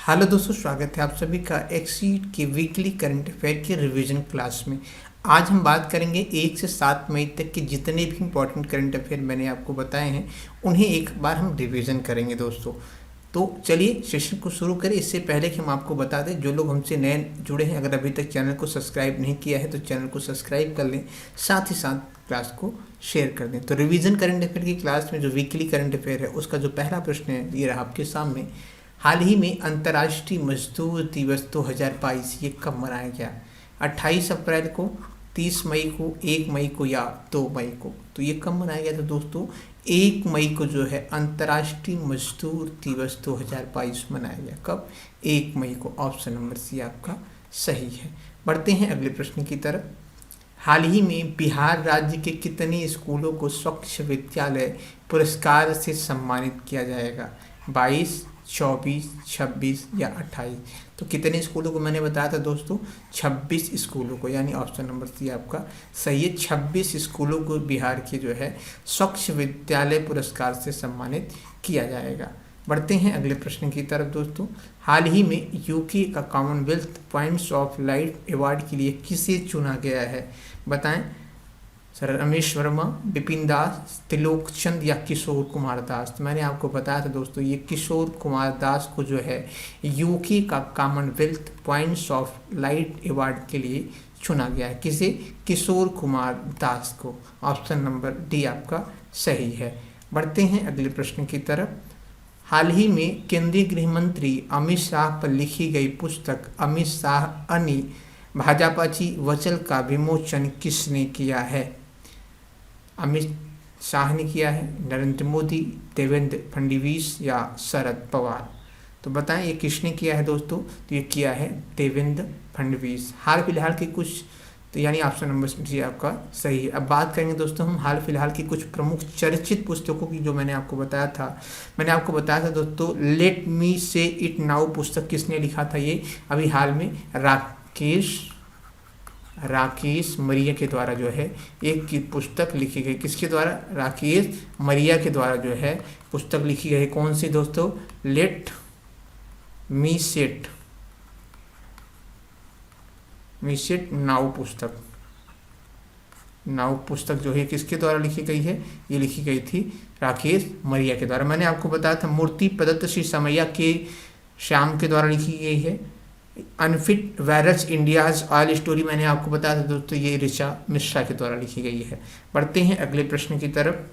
Hello दोस्तों, स्वागत है आप सभी का एक्सीड के वीकली करंट अफेयर के रिवीजन क्लास में। आज हम बात करेंगे 1 से 7 मई तक के जितने भी इम्पोर्टेंट करंट अफेयर मैंने आपको बताए हैं उन्हें एक बार हम रिवीजन करेंगे दोस्तों। तो चलिए सेशन को शुरू करें। इससे पहले कि हम आपको बता दें, जो लोग हमसे नए जुड़े हैं, अगर अभी तक चैनल को सब्सक्राइब नहीं किया है तो चैनल को सब्सक्राइब कर लें, साथ ही साथ क्लास को शेयर कर दें। तो रिवीजन करंट अफेयर की क्लास में जो वीकली करंट अफेयर है उसका जो पहला प्रश्न है ये रहा आपके सामने। हाल ही में अंतर्राष्ट्रीय मजदूर दिवस 2022 ये कब मनाया गया? 28 अप्रैल को, 30 मई को, 1 मई को या 2 मई को? तो ये कब मनाया गया था दोस्तों? 1 मई को जो है अंतर्राष्ट्रीय मजदूर दिवस 2022 मनाया गया। कब? 1 मई को। ऑप्शन नंबर सी आपका सही है। बढ़ते हैं अगले प्रश्न की तरफ। हाल ही में बिहार राज्य के कितने स्कूलों को स्वच्छ विद्यालय पुरस्कार से सम्मानित किया जाएगा? 22, 24, 26 या 28? तो कितने स्कूलों को मैंने बताया था दोस्तों? 26 स्कूलों को, यानी ऑप्शन नंबर सी आपका सही है। 26 स्कूलों को बिहार के जो है स्वच्छ विद्यालय पुरस्कार से सम्मानित किया जाएगा। बढ़ते हैं अगले प्रश्न की तरफ दोस्तों। हाल ही में यूके का Commonwealth points of light award के लिए किसे चुना गया है? बताएं। सर रमेश वर्मा, बिपिन दास, त्रिलोक चंद या किशोर कुमार दास? तो मैंने आपको बताया था दोस्तों, ये किशोर कुमार दास को जो है यूके का Commonwealth points of light award के लिए चुना गया है। किसे? किशोर कुमार दास को। ऑप्शन नंबर डी आपका सही है। बढ़ते हैं अगले प्रश्न की तरफ। हाल ही में केंद्रीय गृह मंत्री अमित शाह पर लिखी गई पुस्तक अमित शाह अनि भाजपाची वचल का विमोचन किसने किया है? अमित शाह ने किया है, नरेंद्र मोदी, देवेंद्र फडणवीस या शरद पवार? तो बताएं ये किसने किया है दोस्तों? तो ये किया है देवेंद्र फडणवीस। हाल फिलहाल की कुछ, तो यानी ऑप्शन नंबर जी आपका सही है। अब बात करेंगे दोस्तों हम हाल फिलहाल की कुछ प्रमुख चर्चित पुस्तकों की, जो मैंने आपको बताया था। मैंने आपको बताया था दोस्तों, लेट मी से इट नाउ पुस्तक किसने लिखा था? ये अभी हाल में राकेश मरिया के द्वारा जो है एक की पुस्तक लिखी गई। किसके द्वारा? राकेश मरिया के द्वारा जो है पुस्तक लिखी गई। कौन सी दोस्तों? लेट मी सेट नाउ पुस्तक। नाउ पुस्तक जो है किसके द्वारा लिखी गई है? ये लिखी गई थी राकेश मरिया के द्वारा। मैंने आपको बताया था मूर्ति प्रदत्त श्री समैया के श्याम के द्वारा लिखी गई है। Unfit virus India's oil story मैंने आपको बताया था दोस्तों, ये ऋचा मिश्रा के द्वारा लिखी गई है। बढ़ते हैं अगले प्रश्न की तरफ।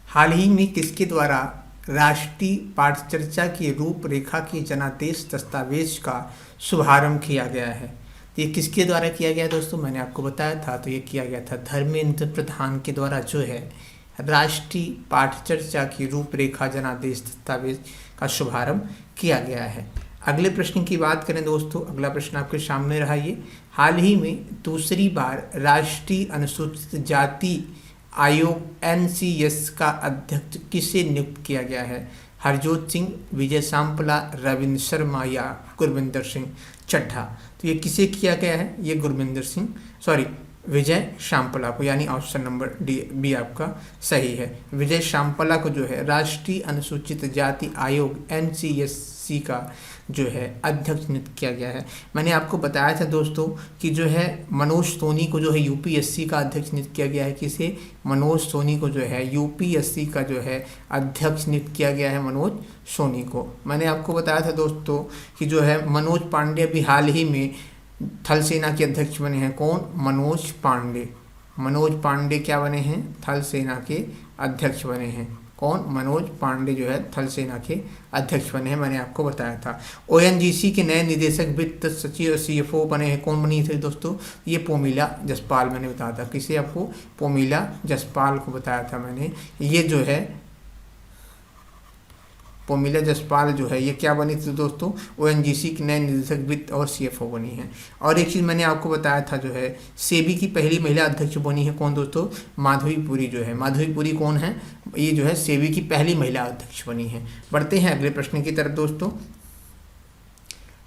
हाल ही में किसके द्वारा राष्ट्रीय पाठचर्चा की रूपरेखा के जनादेश दस्तावेज का शुभारंभ किया गया है? तो ये किसके द्वारा किया गया दोस्तों? मैंने आपको बताया था, तो ये किया गया था धर्मेंद्र प्रधान के द्वारा जो है राष्ट्रीय पाठचर्चा की रूपरेखा जनादेश दस्तावेज का शुभारंभ किया गया है। अगले प्रश्न की बात करें दोस्तों, अगला प्रश्न आपके सामने रहा ये। हाल ही में दूसरी बार राष्ट्रीय अनुसूचित जाति आयोग NCS का अध्यक्ष किसे नियुक्त किया गया है? हरजोत सिंह, विजय सांपला, रविंद्र शर्मा या गुरविंदर सिंह चड्ढा? तो ये किसे किया गया है? ये विजय सांपला को, यानी ऑप्शन नंबर बी आपका सही है। विजय सांपला को जो है राष्ट्रीय अनुसूचित जाति आयोग NCSC का जो है अध्यक्ष नियुक्त किया गया है। मैंने आपको बताया था दोस्तों कि जो है मनोज सोनी को जो है UPSC का अध्यक्ष नियुक्त किया गया है। किसे? मनोज सोनी को जो है UPSC का जो है अध्यक्ष नियुक्त किया गया है, मनोज सोनी को। मैंने आपको बताया था दोस्तों कि जो है मनोज पांडे अभी हाल ही में थल सेना के अध्यक्ष बने हैं। कौन? मनोज पांडे क्या बने हैं? थल सेना के अध्यक्ष बने हैं। कौन? मनोज पांडे जो है थल सेना के अध्यक्ष बने हैं, मैंने आपको बताया था। ONGC के नए निदेशक वित्त सचिव और CFO बने हैं। कौन बनी थे दोस्तों? ये पोमीला जसपाल मैंने बताया था। किसे? आपको पोमीला जसपाल को बताया था मैंने। ये जो है पोमीला जसपाल जो है ये क्या बनी थी दोस्तों? ONGC के नए निदेशक वित्त और CFO बनी है। और एक चीज़ मैंने आपको बताया था, जो है सेबी की पहली महिला अध्यक्ष बनी है। कौन दोस्तों? माधवी पुरी जो है। माधवी पुरी कौन है? ये जो है सेबी की पहली महिला अध्यक्ष बनी है। बढ़ते हैं अगले प्रश्न की तरफ दोस्तों।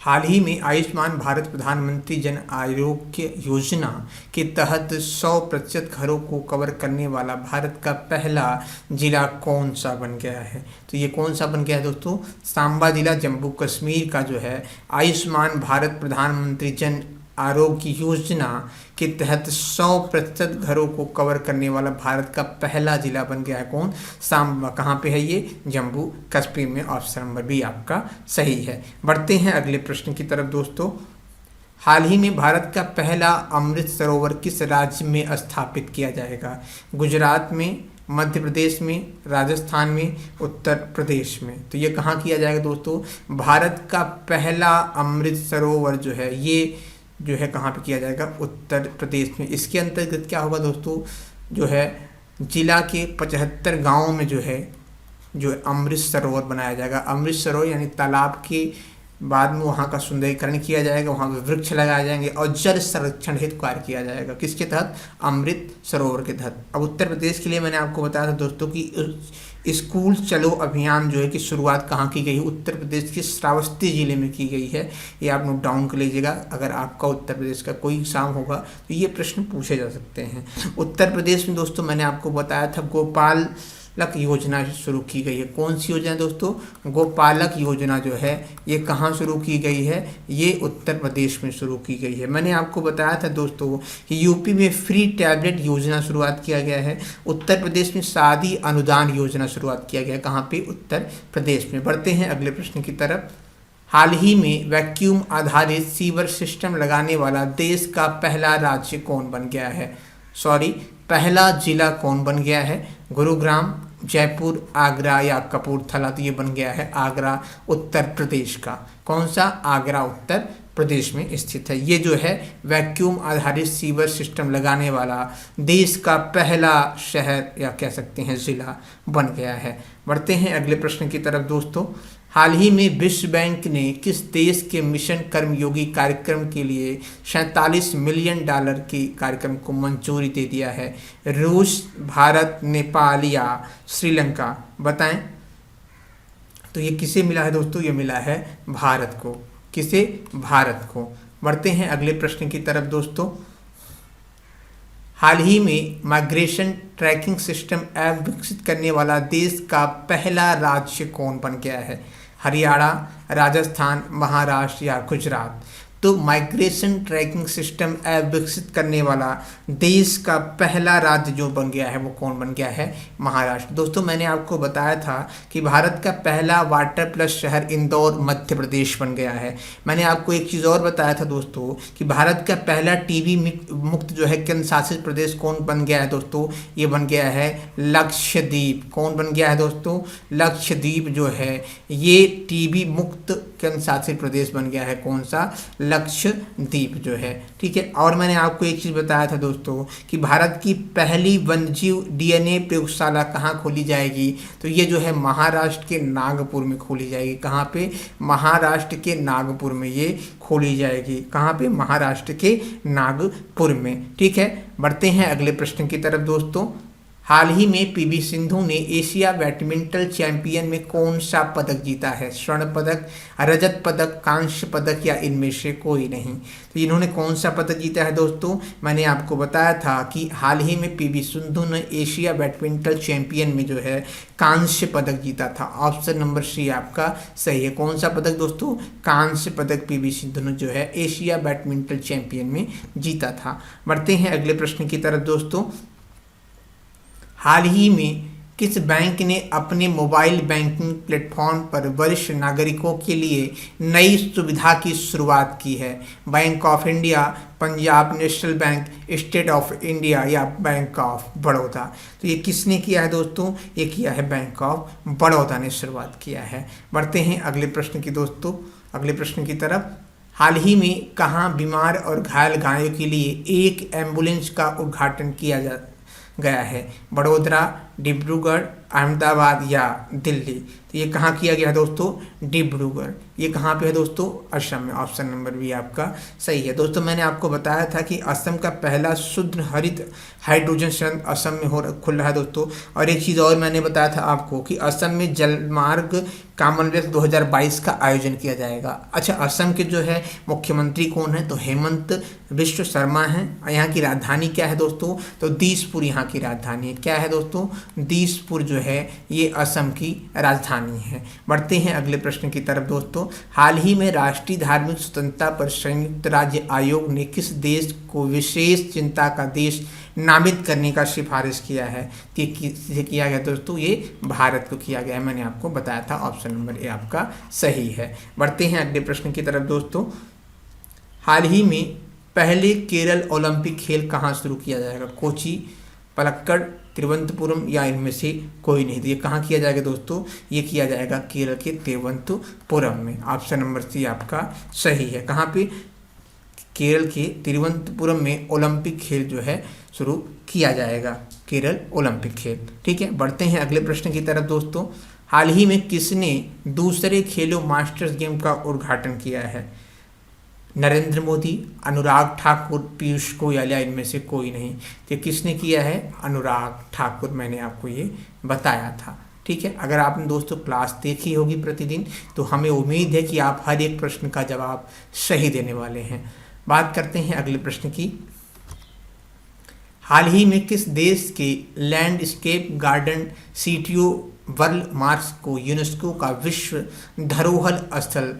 हाल ही में आयुष्मान भारत प्रधानमंत्री जन आरोग्य योजना के तहत 100% घरों को कवर करने वाला भारत का पहला जिला कौन सा बन गया है? तो ये कौन सा बन गया है दोस्तों? सांबा जिला जम्मू कश्मीर का जो है आयुष्मान भारत प्रधानमंत्री जन आरोग्य योजना के तहत 100% घरों को कवर करने वाला भारत का पहला जिला बन गया है। कौन? सांबा। कहाँ पे है ये? जम्मू कश्मीर में। ऑप्शन नंबर बी आपका सही है। बढ़ते हैं अगले प्रश्न की तरफ दोस्तों। हाल ही में भारत का पहला अमृत सरोवर किस राज्य में स्थापित किया जाएगा? गुजरात में, मध्य प्रदेश में, राजस्थान में, उत्तर प्रदेश में। तो ये कहाँ किया जाएगा दोस्तों? भारत का पहला अमृत सरोवर जो है ये जो है कहाँ पे किया जाएगा? उत्तर प्रदेश में। इसके अंतर्गत क्या होगा दोस्तों? जो है जिला के 75 गांवों में जो है अमृत सरोवर बनाया जाएगा। अमृत सरोवर यानी तालाब के बाद में वहाँ का सुंदरीकरण किया जाएगा, वहाँ पे वृक्ष लगाए जाएंगे और जल संरक्षण हेतु कार्य किया जाएगा। किसके तहत? अमृत सरोवर के तहत। अब उत्तर प्रदेश के लिए मैंने आपको बताया था दोस्तों कि स्कूल चलो अभियान जो है कि शुरुआत कहाँ की गई है? उत्तर प्रदेश के श्रावस्ती जिले में की गई है। ये आप नोट डाउन कर लीजिएगा, अगर आपका उत्तर प्रदेश का कोई एग्जाम होगा तो ये प्रश्न पूछे जा सकते हैं। उत्तर प्रदेश में दोस्तों मैंने आपको बताया था गोपालक योजना शुरू की गई है। कौन सी योजना दोस्तों? गोपालक योजना जो है ये कहाँ शुरू की गई है? ये उत्तर प्रदेश में शुरू की गई है। मैंने आपको बताया था दोस्तों कि यूपी में फ्री टैबलेट योजना शुरुआत किया गया है। उत्तर प्रदेश में शादी अनुदान योजना शुरुआत किया गया है। कहाँ पे? उत्तर प्रदेश में। बढ़ते हैं अगले प्रश्न की तरफ। हाल ही में वैक्यूम आधारित सीवर सिस्टम लगाने वाला देश का पहला राज्य कौन बन गया है? पहला जिला कौन बन गया है? गुरुग्राम, जयपुर, आगरा या कपूरथला? तो ये बन गया है आगरा, उत्तर प्रदेश का। कौन सा? आगरा, उत्तर प्रदेश में स्थित है। ये जो है वैक्यूम आधारित सीवर सिस्टम लगाने वाला देश का पहला शहर या कह सकते हैं जिला बन गया है। बढ़ते हैं अगले प्रश्न की तरफ दोस्तों। हाल ही में विश्व बैंक ने किस देश के मिशन कर्मयोगी कार्यक्रम के लिए $47 मिलियन के कार्यक्रम को मंजूरी दे दिया है? रूस, भारत, नेपाल या श्रीलंका? बताएं। तो ये किसे मिला है दोस्तों? ये मिला है भारत को। किसे? भारत को। बढ़ते हैं अगले प्रश्न की तरफ दोस्तों। हाल ही में माइग्रेशन ट्रैकिंग सिस्टम ऐप विकसित करने वाला देश का पहला राज्य कौन बन गया है? हरियाणा, राजस्थान, महाराष्ट्र या गुजरात? तो माइग्रेशन ट्रैकिंग सिस्टम ऐप विकसित करने वाला देश का पहला राज्य जो बन गया है वो कौन बन गया है? महाराष्ट्र। दोस्तों मैंने आपको बताया था कि भारत का पहला वाटर प्लस शहर इंदौर मध्य प्रदेश बन गया है। मैंने आपको एक चीज़ और बताया था दोस्तों कि भारत का पहला टीबी मुक्त जो है केंद्र शासित प्रदेश कौन बन गया है दोस्तों? ये बन गया है लक्षद्वीप। कौन बन गया है दोस्तों? लक्षद्वीप जो है ये टीबी मुक्त केंद्र शासित प्रदेश बन गया है। कौन सा? लक्षद्वीप जो है। ठीक है। और मैंने आपको एक चीज़ बताया था दोस्तों कि भारत की पहली वन्यजीव डीएनए प्रयोगशाला कहाँ खोली जाएगी? तो ये जो है महाराष्ट्र के नागपुर में खोली जाएगी। कहाँ पे? महाराष्ट्र के नागपुर में ये खोली जाएगी। कहाँ पे? महाराष्ट्र के नागपुर में। ठीक है। बढ़ते हैं अगले प्रश्न की तरफ दोस्तों। हाल ही में पीवी सिंधु ने एशिया बैडमिंटन चैंपियन में कौन सा पदक जीता है? स्वर्ण पदक, रजत पदक, कांस्य पदक या इनमें से कोई नहीं? तो इन्होंने कौन सा पदक जीता है दोस्तों? मैंने आपको बताया था कि हाल ही में पीवी सिंधु ने एशिया बैडमिंटन चैंपियन में जो है कांस्य पदक जीता था। ऑप्शन नंबर सी आपका सही है। कौन सा पदक दोस्तों? कांस्य पदक पीवी सिंधु ने जो है एशिया बैडमिंटन चैंपियन में जीता था। बढ़ते हैं अगले प्रश्न की तरफ दोस्तों। हाल ही में किस बैंक ने अपने मोबाइल बैंकिंग प्लेटफॉर्म पर वरिष्ठ नागरिकों के लिए नई सुविधा की शुरुआत की है? Bank of India, Punjab national bank, state of India या बैंक ऑफ बड़ौदा? तो ये किसने किया है दोस्तों? ये किया है बैंक ऑफ बड़ौदा ने शुरुआत किया है। बढ़ते हैं अगले प्रश्न की दोस्तों, अगले प्रश्न की तरफ। हाल ही में कहाँ बीमार और घायल गायों के लिए एक एम्बुलेंस का उद्घाटन किया गया है? बड़ोदरा, डिब्रूगढ़, अहमदाबाद या दिल्ली। तो ये कहाँ किया गया है दोस्तों? डिब्रूगढ़। ये कहाँ पे है दोस्तों? असम में। ऑप्शन नंबर बी आपका सही है। दोस्तों मैंने आपको बताया था कि असम का पहला शुद्ध हरित हाइड्रोजन संयंत्र असम में खुल रहा है दोस्तों। और एक चीज़ और मैंने बताया था आपको कि असम में जलमार्ग कॉमनवेल्थ 2022 का आयोजन किया जाएगा। अच्छा, असम के जो है मुख्यमंत्री कौन है? तो हेमंत बिश्व शर्मा हैं। और यहाँ की राजधानी क्या है दोस्तों? तो दिसपुर यहाँ की राजधानी है। क्या है दोस्तों? दिसपुर जो है ये असम की राजधानी है। बढ़ते हैं अगले प्रश्न की तरफ दोस्तों। हाल ही में राष्ट्रीय धार्मिक स्वतंत्रता पर संयुक्त राज्य आयोग ने किस देश को विशेष चिंता का देश नामित करने का सिफारिश किया है? कि किसे किया गया दोस्तों? ये भारत को किया गया है। मैंने आपको बताया था। ऑप्शन नंबर ए आपका सही है। बढ़ते हैं अगले प्रश्न की तरफ दोस्तों। हाल ही में पहले केरल ओलंपिक खेल कहाँ शुरू किया जाएगा? कोची, पलक्कड़, तिरुवनंतपुरम या इनमें से कोई नहीं। तो ये कहाँ किया जाएगा दोस्तों? ये किया जाएगा केरल के तिरुवनंतपुरम में। ऑप्शन नंबर सी आपका सही है। कहाँ पे? केरल के तिरुवनंतपुरम में ओलंपिक खेल जो है शुरू किया जाएगा, केरल ओलंपिक खेल। ठीक है, बढ़ते हैं अगले प्रश्न की तरफ दोस्तों। हाल ही में किसने दूसरे खेलो मास्टर्स गेम का उद्घाटन किया है? नरेंद्र मोदी, अनुराग ठाकुर, पीयूष गोयल या इनमें से कोई नहीं। तो किसने किया है? अनुराग ठाकुर। मैंने आपको ये बताया था। ठीक है, अगर आपने दोस्तों क्लास देखी होगी प्रतिदिन तो हमें उम्मीद है कि आप हर एक प्रश्न का जवाब सही देने वाले हैं। बात करते हैं अगले प्रश्न की। हाल ही में किस देश के लैंडस्केप गार्डन सीटियो वर्ल्ड मार्क्स को यूनेस्को का विश्व धरोहर स्थल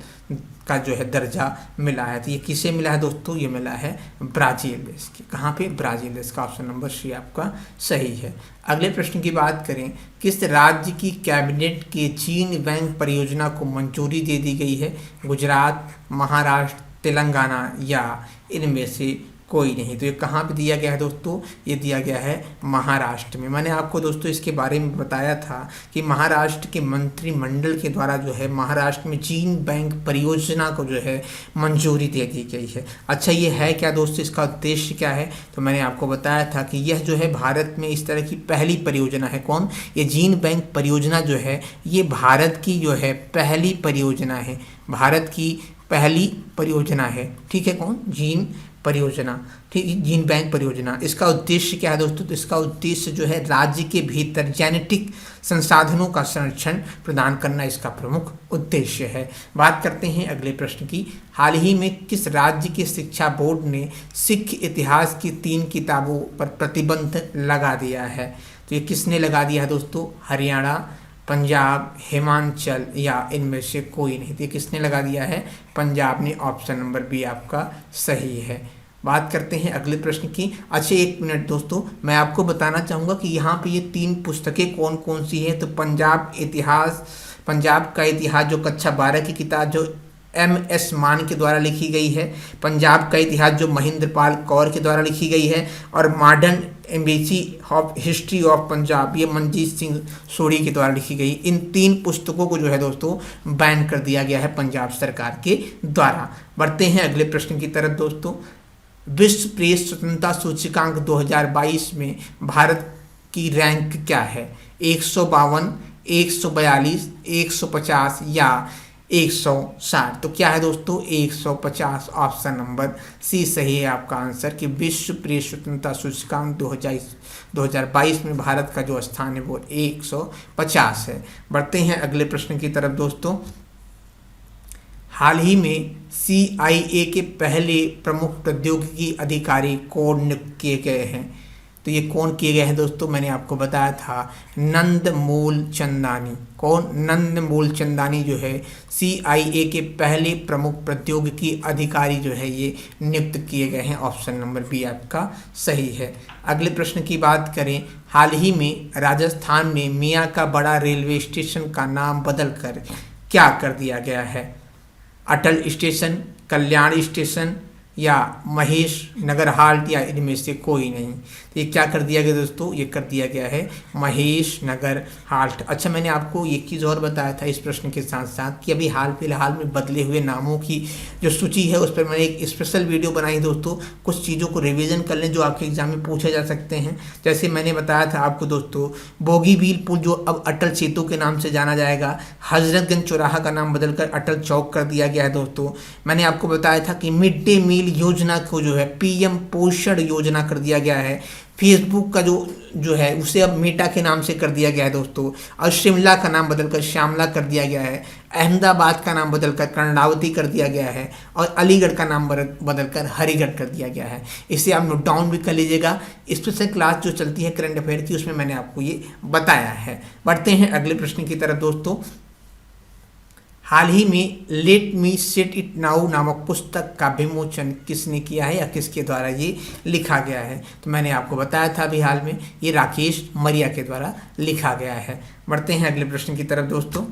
का जो है दर्जा मिला है? तो ये किसे मिला है दोस्तों? ये मिला है ब्राज़ील देश के। कहाँ पे? ब्राज़ील देश का। ऑप्शन नंबर सी आपका सही है। अगले प्रश्न की बात करें। किस राज्य की कैबिनेट के जीन बैंक परियोजना को मंजूरी दे दी गई है? गुजरात, महाराष्ट्र, तेलंगाना या इनमें से कोई नहीं। तो ये कहाँ पे दिया गया है दोस्तों? ये दिया गया है महाराष्ट्र में। मैंने आपको दोस्तों इसके बारे में बताया था कि महाराष्ट्र के मंत्रिमंडल के द्वारा जो है महाराष्ट्र में जीन बैंक परियोजना को जो है मंजूरी दे दी गई है। अच्छा, ये है क्या दोस्तों? इसका उद्देश्य क्या है? तो मैंने आपको बताया था कि यह जो है भारत में इस तरह की पहली परियोजना है। कौन? ये जीन बैंक परियोजना जो है ये भारत की जो है पहली परियोजना है। भारत की पहली परियोजना है। ठीक है, कौन? जीन परियोजना। ठीक, जीन बैंक परियोजना। इसका उद्देश्य क्या है दोस्तों? तो इसका उद्देश्य जो है राज्य के भीतर जेनेटिक संसाधनों का संरक्षण प्रदान करना इसका प्रमुख उद्देश्य है। बात करते हैं अगले प्रश्न की। हाल ही में किस राज्य के शिक्षा बोर्ड ने सिख इतिहास की 3 किताबों पर प्रतिबंध लगा दिया है? तो ये किसने लगा दिया है दोस्तों? हरियाणा, पंजाब, हिमाचल या इनमें से कोई नहीं। तो किसने लगा दिया है? पंजाब ने। ऑप्शन नंबर बी आपका सही है। बात करते हैं अगले प्रश्न की। अच्छा, एक मिनट दोस्तों, मैं आपको बताना चाहूँगा कि यहाँ पे ये 3 पुस्तकें कौन कौन सी हैं। तो पंजाब का इतिहास जो कक्षा 12 की किताब जो MS मान के द्वारा लिखी गई है, पंजाब का इतिहास जो महेंद्र पाल कौर के द्वारा लिखी गई है, और modern embassy of history of Punjab ये मनजीत सिंह सोढ़ी के द्वारा लिखी गई। इन 3 पुस्तकों को जो है दोस्तों बैन कर दिया गया है पंजाब सरकार के द्वारा। बढ़ते हैं अगले प्रश्न की तरफ दोस्तों। विश्व प्रेस स्वतंत्रता सूचकांक 2022 में भारत की रैंक क्या है? 152, 142, 150 या 160? तो क्या है दोस्तों? 150। ऑप्शन नंबर सी सही है आपका आंसर कि विश्व प्रेस स्वतंत्रता सूचकांक 2022 में भारत का जो स्थान है वो 150 है। बढ़ते हैं अगले प्रश्न की तरफ दोस्तों। हाल ही में CIA के पहले प्रमुख प्रौद्योगिकी अधिकारी कौन नियुक्त किए गए हैं? तो ये कौन किए गए हैं दोस्तों? मैंने आपको बताया था नंदमूल चंदानी। कौन? नंदमूल चंदानी जो है CIA के पहले प्रमुख प्रौद्योगिकी अधिकारी जो है ये नियुक्त किए गए हैं। ऑप्शन नंबर बी आपका सही है। अगले प्रश्न की बात करें। हाल ही में राजस्थान में मियाँ का बड़ा रेलवे स्टेशन का नाम बदलकर क्या कर दिया गया है? अटल स्टेशन, कल्याण स्टेशन या महेश नगर हाल्ट या इनमें से कोई नहीं। तो ये क्या कर दिया गया दोस्तों, ये कर दिया गया है महेश नगर हाल्ट। अच्छा, मैंने आपको एक चीज़ और बताया था इस प्रश्न के साथ साथ कि अभी हाल फिलहाल में बदले हुए नामों की जो सूची है उस पर मैंने एक स्पेशल वीडियो बनाई दोस्तों। कुछ चीज़ों को रिवीजन कर लें जो आपके एग्जाम में पूछे जा सकते हैं। जैसे मैंने बताया था आपको दोस्तों, बोगीबील पुल जो अब अटल सेतु के नाम से जाना जाएगा, हजरतगंज चौराहा का नाम बदलकर अटल चौक कर दिया गया है दोस्तों। मैंने आपको बताया था कि मिड डे मील योजना को जो है पीएम पोषण योजना कर दिया गया है। फेसबुक का जो है उसे अब मेटा के नाम से कर दिया गया है दोस्तों। और शिमला का नाम बदलकर श्यामला कर दिया गया है। अहमदाबाद का नाम बदलकर कर्णावती कर दिया गया है। और अलीगढ़ का नाम बदलकर हरिगढ़ कर दिया गया है। इसे आप नोट डाउन भी कर लीजिएगा। स्पेशल क्लास जो चलती है करंट अफेयर की उसमें मैंने आपको ये बताया है। बढ़ते हैं अगले प्रश्न की तरफ दोस्तों। हाल ही में let me set it now नामक पुस्तक का विमोचन किसने किया है या किसके द्वारा ये लिखा गया है? तो मैंने आपको बताया था अभी हाल में ये राकेश मरिया के द्वारा लिखा गया है। बढ़ते हैं अगले प्रश्न की तरफ दोस्तों।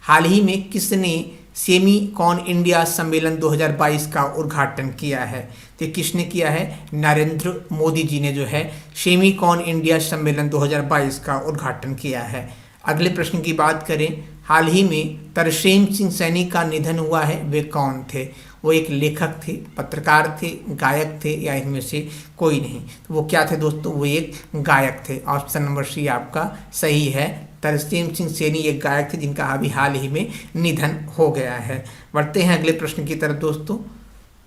हाल ही में किसने सेमीकॉन इंडिया सम्मेलन 2022 का उद्घाटन किया है? तो किसने किया है? नरेंद्र मोदी जी ने जो है सेमीकॉन इंडिया सम्मेलन 2022 का उद्घाटन किया है। अगले प्रश्न की बात करें, हाल ही में तरसेम सिंह सैनी का निधन हुआ है, वे कौन थे? वो एक लेखक थे, पत्रकार थे, गायक थे या इनमें से कोई नहीं? तो वो क्या थे दोस्तों? वो एक गायक थे। ऑप्शन नंबर सी आपका सही है। तरसेम सिंह सैनी एक गायक थे जिनका अभी हाल ही में निधन हो गया है। बढ़ते हैं अगले प्रश्न की तरफ दोस्तों।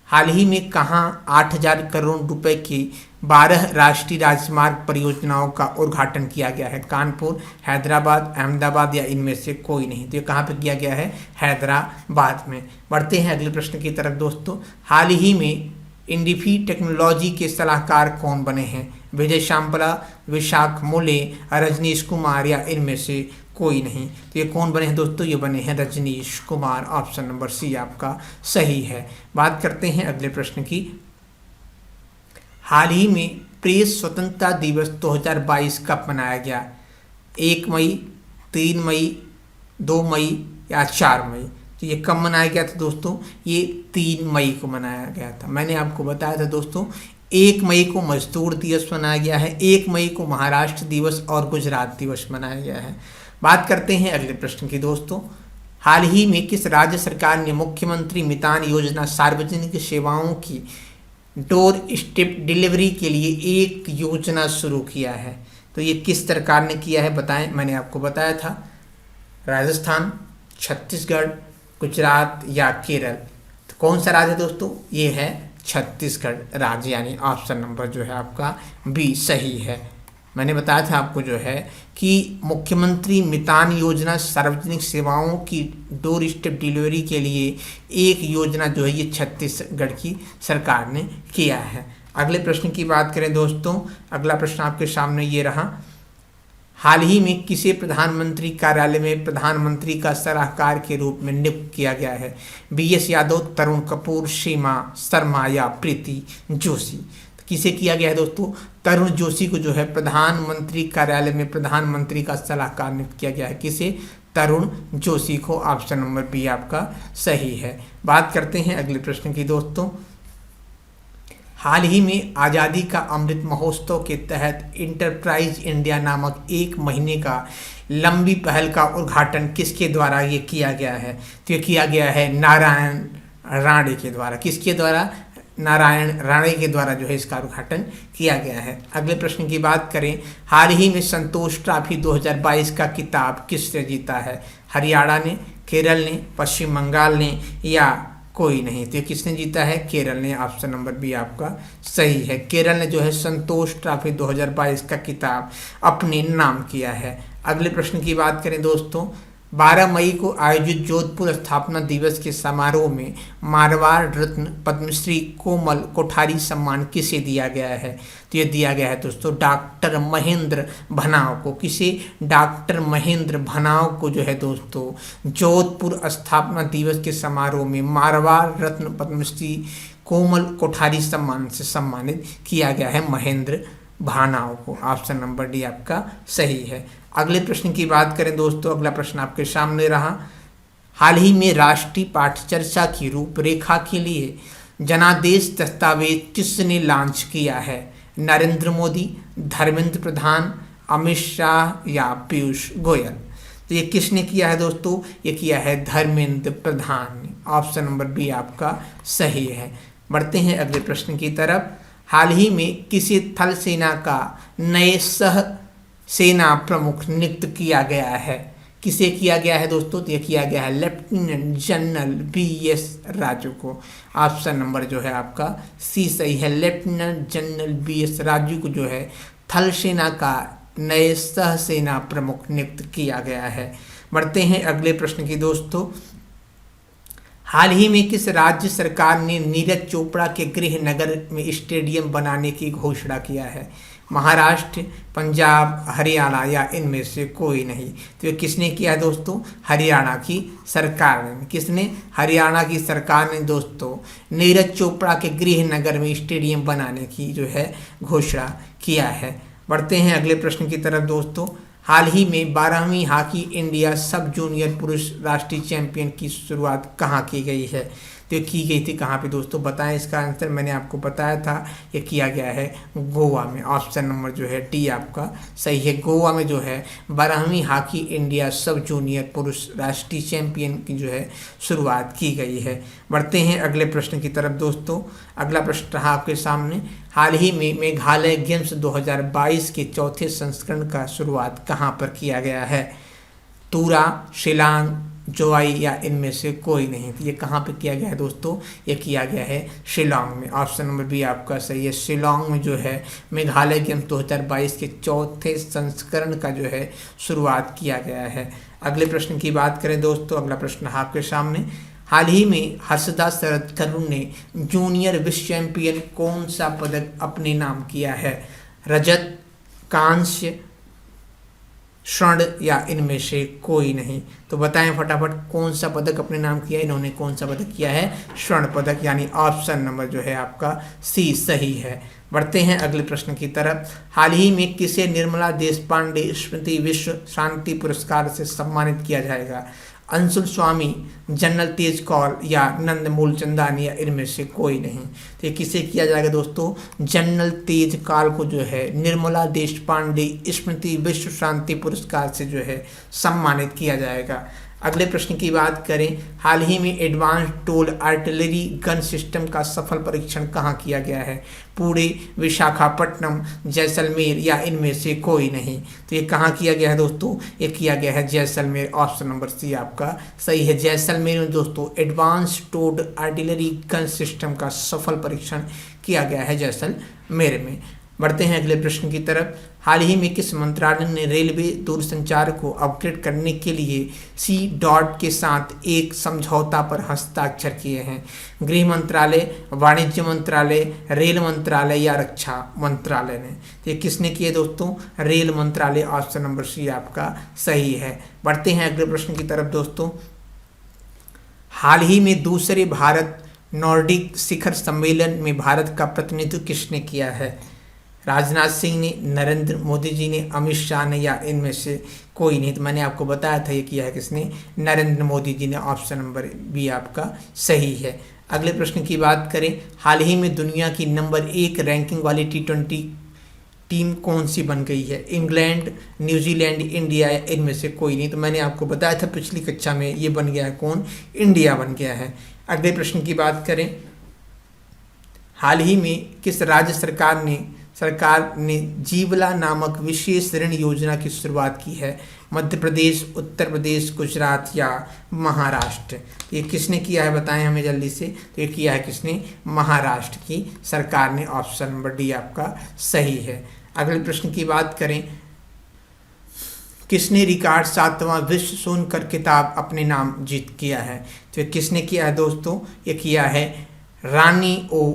हाल ही में कहाँ 8000 करोड़ रुपए की 12 राष्ट्रीय राजमार्ग परियोजनाओं का उद्घाटन किया गया है? कानपुर, हैदराबाद, अहमदाबाद या इनमें से कोई नहीं? तो ये कहाँ पे किया गया है? हैदराबाद में। बढ़ते हैं अगले प्रश्न की तरफ दोस्तों। हाल ही में इंडिफी टेक्नोलॉजी के सलाहकार कौन बने हैं? विजय शांपला, विशाख मोले, रजनीश कुमार या इनमें से कोई नहीं? तो ये कौन बने हैं दोस्तों? ये बने हैं Rajneesh Kumar. Option number C आपका सही है। बात करते हैं अगले प्रश्न की। हाल ही में प्रेस स्वतंत्रता दिवस 2022 कब मनाया गया? 1 मई, 3 मई, 2 मई या 4 मई? तो ये कब मनाया गया था दोस्तों? ये 3 मई को मनाया गया था। मैंने आपको बताया था दोस्तों 1 मई को मजदूर दिवस मनाया गया है, 1 मई को महाराष्ट्र दिवस और गुजरात दिवस मनाया गया है। बात करते हैं अगले प्रश्न की दोस्तों। हाल ही में किस राज्य सरकार ने मुख्यमंत्री मितान योजना सार्वजनिक सेवाओं की डोर स्टेप डिलीवरी के लिए एक योजना शुरू किया है? तो ये किस सरकार ने किया है बताएं। मैंने आपको बताया था राजस्थान, छत्तीसगढ़, गुजरात या केरल? तो कौन सा राज्य है दोस्तों? ये है छत्तीसगढ़ राज्य, यानी ऑप्शन नंबर जो है आपका बी सही है। मैंने बताया था आपको जो है कि मुख्यमंत्री मितान योजना सार्वजनिक सेवाओं की डोर स्टेप डिलीवरी के लिए एक योजना जो है ये छत्तीसगढ़ की सरकार ने किया है। अगले प्रश्न की बात करें दोस्तों। अगला प्रश्न आपके सामने ये रहा। हाल ही में किसे प्रधानमंत्री कार्यालय में प्रधानमंत्री का सलाहकार के रूप में नियुक्त किया गया है? BS यादव, तरुण कपूर, सीमा शर्मा या प्रीति जोशी? किसे किया गया है दोस्तों? तरुण जोशी को जो है प्रधानमंत्री कार्यालय में प्रधानमंत्री का सलाहकार नियुक्त किया गया है। किसे? तरुण जोशी को। ऑप्शन नंबर बी आपका सही है। बात करते हैं अगले प्रश्न की दोस्तों। हाल ही में आज़ादी का अमृत महोत्सव के तहत इंटरप्राइज इंडिया नामक 1 महीने का लंबी पहल का उद्घाटन किसके द्वारा ये किया गया है? तो ये किया गया है नारायण राणे के द्वारा। किसके द्वारा? नारायण राणे के द्वारा जो है इसका उद्घाटन किया गया है। अगले प्रश्न की बात करें। हाल ही में संतोष ट्रॉफी 2022 का खिताब किसने जीता है? हरियाणा ने, केरल ने, पश्चिम बंगाल ने या कोई नहीं? तो किसने जीता है? केरल ने। ऑप्शन नंबर बी आपका सही है। केरल ने जो है संतोष ट्रॉफी 2022 का खिताब अपने नाम किया है। अगले प्रश्न की बात करें दोस्तों। 12 मई को आयोजित जोधपुर स्थापना दिवस के समारोह में मारवाड़ रत्न पद्मश्री कोमल कोठारी सम्मान किसे दिया गया है? तो ये दिया गया है दोस्तों डॉक्टर महेंद्र भनाव को। किसे? डॉक्टर महेंद्र भनाव को जो है दोस्तों जोधपुर स्थापना दिवस के समारोह में मारवाड़ रत्न पद्मश्री कोमल कोठारी सम्मान से सम्मानित किया गया है महेंद्र भानाव को। ऑप्शन नंबर डी आपका सही है। अगले प्रश्न की बात करें दोस्तों। अगला प्रश्न आपके सामने रहा। हाल ही में राष्ट्रीय पाठ्यचर्या की रूपरेखा के लिए जनादेश दस्तावेज किसने लॉन्च किया है? नरेंद्र मोदी, धर्मेंद्र प्रधान, अमित शाह या पीयूष गोयल? तो ये किसने किया है दोस्तों? ये किया है धर्मेंद्र प्रधान ने। ऑप्शन नंबर बी आपका सही है। बढ़ते हैं अगले प्रश्न की तरफ। हाल ही में किसी थल सेना का नए सह सेना प्रमुख नियुक्त किया गया है? किसे किया गया है दोस्तों? तो ये किया गया है लेफ्टिनेंट जनरल BS राजू को। ऑप्शन नंबर जो है आपका सी सही है। लेफ्टिनेंट जनरल BS राजू को जो है थल सेना का नए सह सेना प्रमुख नियुक्त किया गया है। बढ़ते हैं अगले प्रश्न की दोस्तों। हाल ही में किस राज्य सरकार ने नीरज चोपड़ा के गृह नगर में स्टेडियम बनाने की घोषणा किया है? महाराष्ट्र, पंजाब, हरियाणा या इनमें से कोई नहीं? तो ये किसने किया है दोस्तों? हरियाणा की सरकार ने। किसने? हरियाणा की सरकार ने दोस्तों नीरज चोपड़ा के गृह नगर में स्टेडियम बनाने की जो है घोषणा किया है। बढ़ते हैं अगले प्रश्न की तरफ दोस्तों। हाल ही में 12वीं हॉकी इंडिया सब जूनियर पुरुष राष्ट्रीय चैंपियन की शुरुआत कहाँ की गई है? तो ये की गई थी कहाँ पे दोस्तों? बताएं इसका आंसर। मैंने आपको बताया था ये किया गया है गोवा में। ऑप्शन नंबर जो है डी आपका सही है। गोवा में जो है 12वीं हॉकी इंडिया सब जूनियर पुरुष राष्ट्रीय चैंपियन की जो है शुरुआत की गई है। बढ़ते हैं अगले प्रश्न की तरफ दोस्तों। अगला प्रश्न रहा आपके सामने। हाल ही में मेघालय गेम्स 2022 के चौथे संस्करण का शुरुआत कहाँ पर किया गया है? तुरा, शिलांग, जोवाई या इनमें से कोई नहीं? तो ये कहाँ पे किया गया है दोस्तों? ये किया गया है शिलांग में। ऑप्शन नंबर बी आपका सही है। शिलांग में जो है मेघालय गेम्स 2022 के चौथे संस्करण का जो है शुरुआत किया गया है। अगले प्रश्न की बात करें दोस्तों। अगला प्रश्न आपके सामने। हाल ही में हर्षदा शरद करुण ने जूनियर विश्व चैंपियन कौन सा पदक अपने नाम किया है? रजत, कांस्य, स्वर्ण या इनमें से कोई नहीं? तो बताएं फटाफट कौन सा पदक अपने नाम किया? इन्होंने कौन सा पदक किया है? स्वर्ण पदक, यानी ऑप्शन नंबर जो है आपका सी सही है। बढ़ते हैं अगले प्रश्न की तरफ। हाल ही में किसे निर्मला देशपांडे स्मृति विश्व शांति पुरस्कार से सम्मानित किया जाएगा? अंशुल स्वामी, जनरल तेज कौल या नंद मूलचंदानी या इनमें से कोई नहीं? तो ये किसे किया जाएगा दोस्तों? जनरल तेज कौल को जो है निर्मला देशपांडे स्मृति विश्व शांति पुरस्कार से जो है सम्मानित किया जाएगा। अगले प्रश्न की बात करें। हाल ही में advance toll artillery gun system का सफल परीक्षण कहाँ किया गया है? पुणे, विशाखापट्टनम, जैसलमेर या इनमें से कोई नहीं? तो ये कहाँ किया गया है दोस्तों? ये किया गया है जैसलमेर। ऑप्शन नंबर सी आपका सही है। जैसलमेर में दोस्तों advance toll artillery gun system का सफल परीक्षण किया गया है जैसलमेर में। बढ़ते हैं अगले प्रश्न की तरफ। हाल ही में किस मंत्रालय ने रेलवे दूरसंचार को अपग्रेड करने के लिए C.डॉट के साथ एक समझौता पर हस्ताक्षर किए हैं? गृह मंत्रालय, वाणिज्य मंत्रालय, रेल मंत्रालय या रक्षा मंत्रालय ने? तो ये किसने किए दोस्तों? रेल मंत्रालय। ऑप्शन नंबर सी आपका सही है। बढ़ते हैं अगले प्रश्न की तरफ दोस्तों। हाल ही में दूसरे भारत नॉर्डिक शिखर सम्मेलन में भारत का प्रतिनिधित्व किसने किया है? राजनाथ सिंह ने, नरेंद्र मोदी जी ने, अमित शाह ने या इनमें से कोई नहीं? तो मैंने आपको बताया था ये किया है किसने? नरेंद्र मोदी जी ने। ऑप्शन नंबर बी आपका सही है। अगले प्रश्न की बात करें। हाल ही में दुनिया की नंबर 1 रैंकिंग वाली T20 टीम कौन सी बन गई है? इंग्लैंड, न्यूजीलैंड, इंडिया या इनमें से कोई नहीं? तो मैंने आपको बताया था पिछली कक्षा में ये बन गया है कौन? इंडिया बन गया है। अगले प्रश्न की बात करें। हाल ही में किस राज्य सरकार ने जीवला नामक विशेष ऋण योजना की शुरुआत की है? मध्य प्रदेश, उत्तर प्रदेश, गुजरात या महाराष्ट्र? ये किसने किया है बताएं हमें जल्दी से। तो ये किया है किसने? महाराष्ट्र की सरकार ने। ऑप्शन नंबर डी आपका सही है। अगले प्रश्न की बात करें। किसने रिकॉर्ड 7वां विश्व सोनकर खिताब अपने नाम जीत किया है? तो ये किसने किया है दोस्तों? ये किया है रानी ओ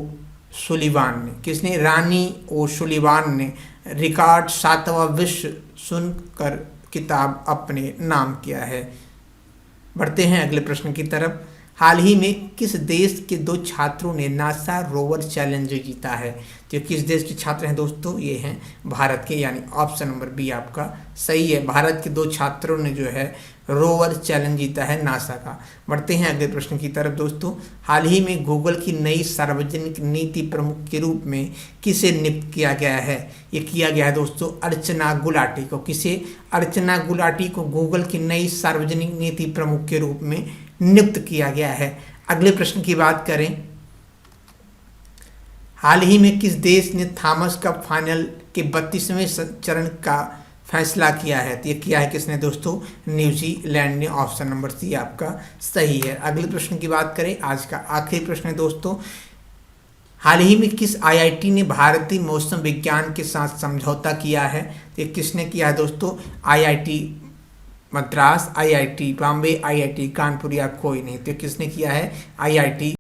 सुलिवान ने। किसने? रानी ओ सुलिवान ने रिकॉर्ड 7वां विश्व सुनकर किताब अपने नाम किया है। बढ़ते हैं अगले प्रश्न की तरफ। हाल ही में किस देश के 2 छात्रों ने नासा रोवर चैलेंजर जीता है? तो किस देश के छात्र हैं दोस्तों? ये हैं भारत के, यानी ऑप्शन नंबर बी आपका सही है। भारत के 2 छात्रों ने जो है रोवर चैलेंज जीता है नासा का। बढ़ते हैं अगले प्रश्न की तरफ दोस्तों। हाल ही में गूगल की नई सार्वजनिक नीति प्रमुख के रूप में किसे नियुक्त किया गया है? ये किया गया है दोस्तों अर्चना गुलाटी को। किसे? अर्चना गुलाटी को गूगल की नई सार्वजनिक नीति प्रमुख के रूप में नियुक्त किया गया है। अगले प्रश्न की बात करें, हाल ही में किस देश ने थॉमस कप फाइनल के 32वें चरण का फैसला किया है? तो ये किया है किसने दोस्तों? न्यूजीलैंड ने। ऑप्शन नंबर सी आपका सही है। अगले प्रश्न की बात करें, आज का आखिरी प्रश्न है दोस्तों, हाल ही में किस आईआईटी ने भारतीय मौसम विज्ञान के साथ समझौता किया है? तो ये किसने किया है दोस्तों? IIT Madras, IIT Bombay, IIT Kanpur या कोई नहीं। तो किसने किया है? आईआईटी